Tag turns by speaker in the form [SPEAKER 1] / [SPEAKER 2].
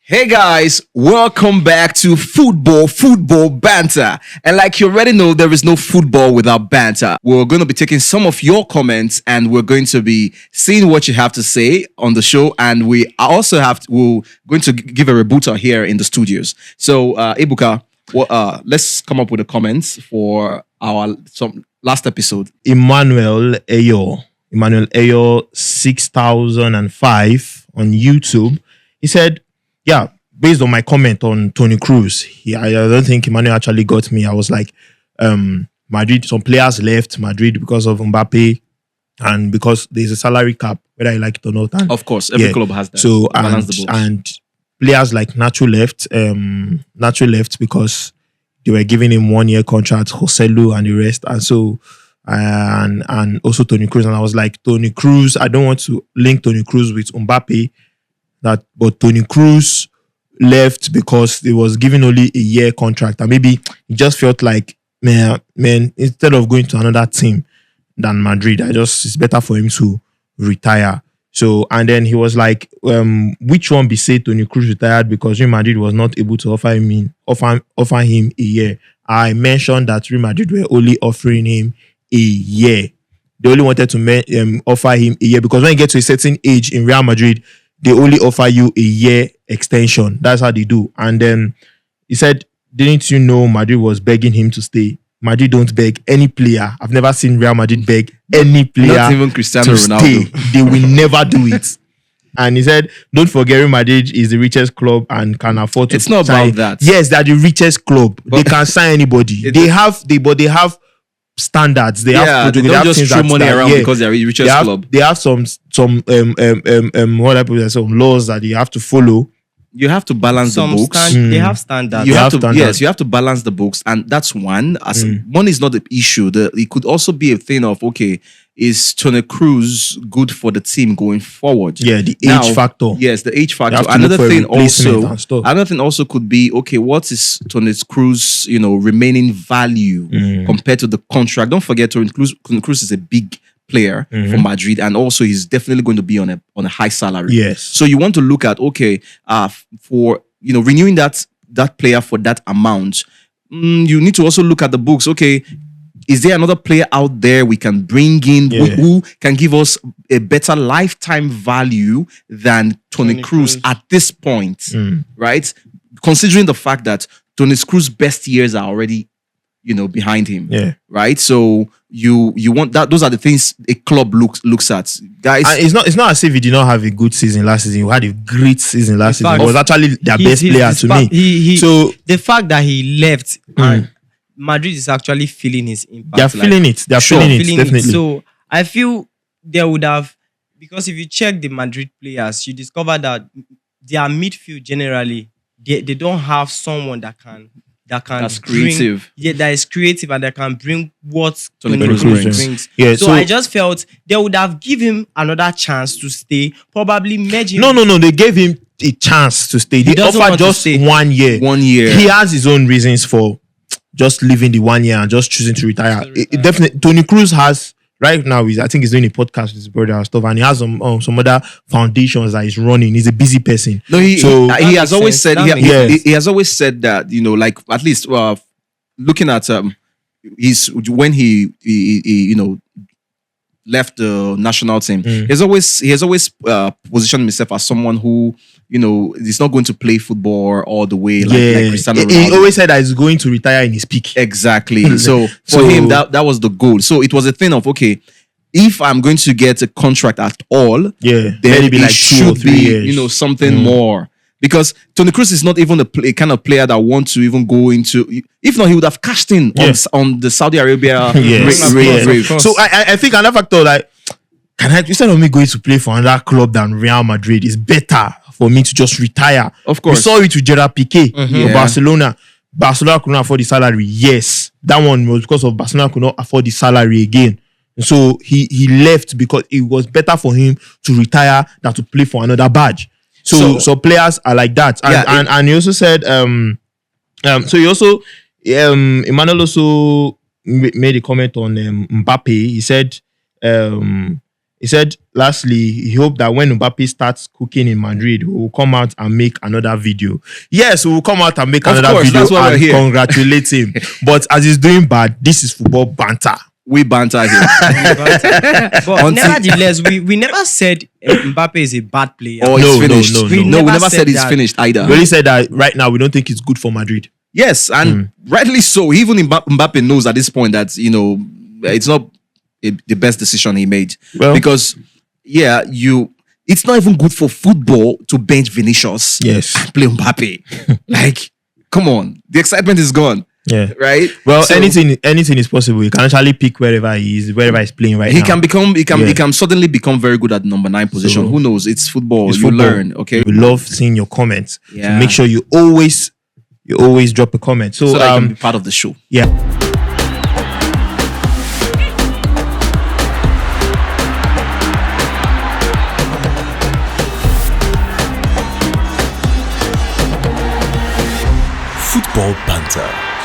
[SPEAKER 1] Hey guys, welcome back to Football Banter. And like you already know, there is no football without banter. We're going to be taking some of your comments and we're going to be seeing what you have to say on the show. And we're going to give a rebuttal here in the studios. So, Ibuka, let's come up with the comments for our last episode.
[SPEAKER 2] Emmanuel Ayo 6005 on YouTube. He said, yeah, based on my comment on Toni Kroos, I don't think Emmanuel actually got me. I was like, Madrid, some players left Madrid because of Mbappe and because there's a salary cap, whether you like it or not. And,
[SPEAKER 1] of course, every club has that.
[SPEAKER 2] So, and players like Nacho left because they were giving him 1 year contract, Joselu and the rest. And so, and also Toni Kroos. And I was like, Toni Kroos, I don't want to link Toni Kroos with Mbappe. But Toni Kroos left because he was given only a year contract, and maybe he just felt like, man, instead of going to another team than Madrid, it's better for him to retire. So, and then he was like, which one be say Toni Kroos retired because Real Madrid was not able to offer him a year? I mentioned that Real Madrid were only offering him a year. They only wanted to offer him a year because when you get to a certain age in Real Madrid, they only offer you a year extension. That's how they do. And then he said, didn't you know Madrid was begging him to stay? Madrid don't beg any player. I've never seen Real Madrid beg any player.
[SPEAKER 1] Not even Cristiano Ronaldo.
[SPEAKER 2] Stay. They will never do it. And he said, don't forget Real Madrid is the richest club and can afford to
[SPEAKER 1] It's not
[SPEAKER 2] sign.
[SPEAKER 1] about that.
[SPEAKER 2] Yes, they're the richest club. They can sign anybody. They have standards. They have
[SPEAKER 1] they don't just throw money around because they're the richest club.
[SPEAKER 2] They have some some laws that you have to follow.
[SPEAKER 1] You have to balance the books.
[SPEAKER 3] They have standards.
[SPEAKER 1] You have to balance the books, and that's one. One is not the issue. It could also be a thing of, okay, is Toni Kroos good for the team going forward?
[SPEAKER 2] Yeah, the age factor.
[SPEAKER 1] Yes, the age factor. Another thing also could be, okay, what is Toni Kroos, remaining value compared to the contract? Don't forget, Toni Kroos is a big player for Madrid, and also he's definitely going to be on a high salary.
[SPEAKER 2] Yes.
[SPEAKER 1] So you want to look at, okay, for renewing that player for that amount, you need to also look at the books. Okay, is there another player out there we can bring in who can give us a better lifetime value than Toni Kroos at this point, right? Considering the fact that Toni Kroos' best years are already, behind him, right? So you want that. Those are the things a club looks at, guys.
[SPEAKER 2] And it's not as if he did not have a good season last season. He had a great season last season. He was actually their best player to me.
[SPEAKER 3] So the fact that he left and Madrid is actually feeling his impact.
[SPEAKER 2] They're feeling it. They're feeling it, definitely.
[SPEAKER 3] So I feel there would have, because if you check the Madrid players, you discover that their midfield generally, they don't have someone that
[SPEAKER 1] that's creative.
[SPEAKER 3] That is creative and that can bring what
[SPEAKER 1] Toni Kroos
[SPEAKER 3] brings.
[SPEAKER 2] Yeah,
[SPEAKER 3] so I just felt they would have given him another chance to stay. Probably merge him.
[SPEAKER 2] No. They gave him a chance to stay. They offered just 1 year.
[SPEAKER 1] 1 year.
[SPEAKER 2] He has his own reasons for just leaving the 1 year and just choosing to retire. Definitely, Toni Kroos has right now. I think he's doing a podcast with his brother and stuff, and he has some other foundations that he's running. He's a busy person.
[SPEAKER 1] No, he has always said he has always said that, like, at least looking at when he left the national team, he has always positioned himself as someone who is not going to play football all the way like Cristiano Ronaldo.
[SPEAKER 2] He always said that he's going to retire in his peak.
[SPEAKER 1] Exactly. So for him, that was the goal. So it was a thing of, okay, if I'm going to get a contract at all, then
[SPEAKER 2] it be like 2 or 3
[SPEAKER 1] years. Something more. Because Toni Kroos is not even a kind of player that wants to even go into. If not, he would have cashed in on the Saudi Arabia rave.
[SPEAKER 2] So I think another factor, like, instead of me going to play for another club than Real Madrid, it's better for me to just retire.
[SPEAKER 1] Of course.
[SPEAKER 2] We saw it with Gerard Piqué for Barcelona. Barcelona could not afford the salary. Yes, that one was because of Barcelona could not afford the salary again. So he left because it was better for him to retire than to play for another badge. So players are like that. And he also said, so he also, Emmanuel also made a comment on Mbappe. He said, He said, lastly, he hoped that when Mbappe starts cooking in Madrid, we will come out and make another video. Yes, we will come out and make
[SPEAKER 1] Of
[SPEAKER 2] another
[SPEAKER 1] course,
[SPEAKER 2] video
[SPEAKER 1] that's why we're
[SPEAKER 2] and
[SPEAKER 1] here.
[SPEAKER 2] congratulate him. But as he's doing bad, this is football banter.
[SPEAKER 1] We banter here.
[SPEAKER 3] But
[SPEAKER 1] Until-
[SPEAKER 3] nevertheless, we never said Mbappe is a bad player.
[SPEAKER 1] Or it's
[SPEAKER 2] No, no,
[SPEAKER 1] finished.
[SPEAKER 2] no, no.
[SPEAKER 1] We
[SPEAKER 3] never
[SPEAKER 1] never said
[SPEAKER 3] said
[SPEAKER 1] it's
[SPEAKER 3] that.
[SPEAKER 1] finished either.
[SPEAKER 2] We only said that right now we don't think it's good for Madrid.
[SPEAKER 1] Yes, and rightly so. Even Mbappe knows at this point that it's not the best decision he made,
[SPEAKER 2] Well-
[SPEAKER 1] because it's not even good for football to bench Vinicius.
[SPEAKER 2] Yes.
[SPEAKER 1] And play Mbappe. Like, come on, the excitement is gone,
[SPEAKER 2] Yeah.
[SPEAKER 1] right?
[SPEAKER 2] Well,
[SPEAKER 1] So
[SPEAKER 2] anything is possible. He can actually pick wherever he's playing right
[SPEAKER 1] he
[SPEAKER 2] now.
[SPEAKER 1] he can suddenly become very good at number 9 position.
[SPEAKER 2] So-
[SPEAKER 1] Who knows? It's football.
[SPEAKER 2] It's
[SPEAKER 1] You
[SPEAKER 2] football.
[SPEAKER 1] learn, okay?
[SPEAKER 2] We love seeing your comments.
[SPEAKER 1] Yeah.
[SPEAKER 2] So make sure you always drop a comment. So,
[SPEAKER 1] So that you can be part of the show.
[SPEAKER 2] yeah.
[SPEAKER 4] Football Banter.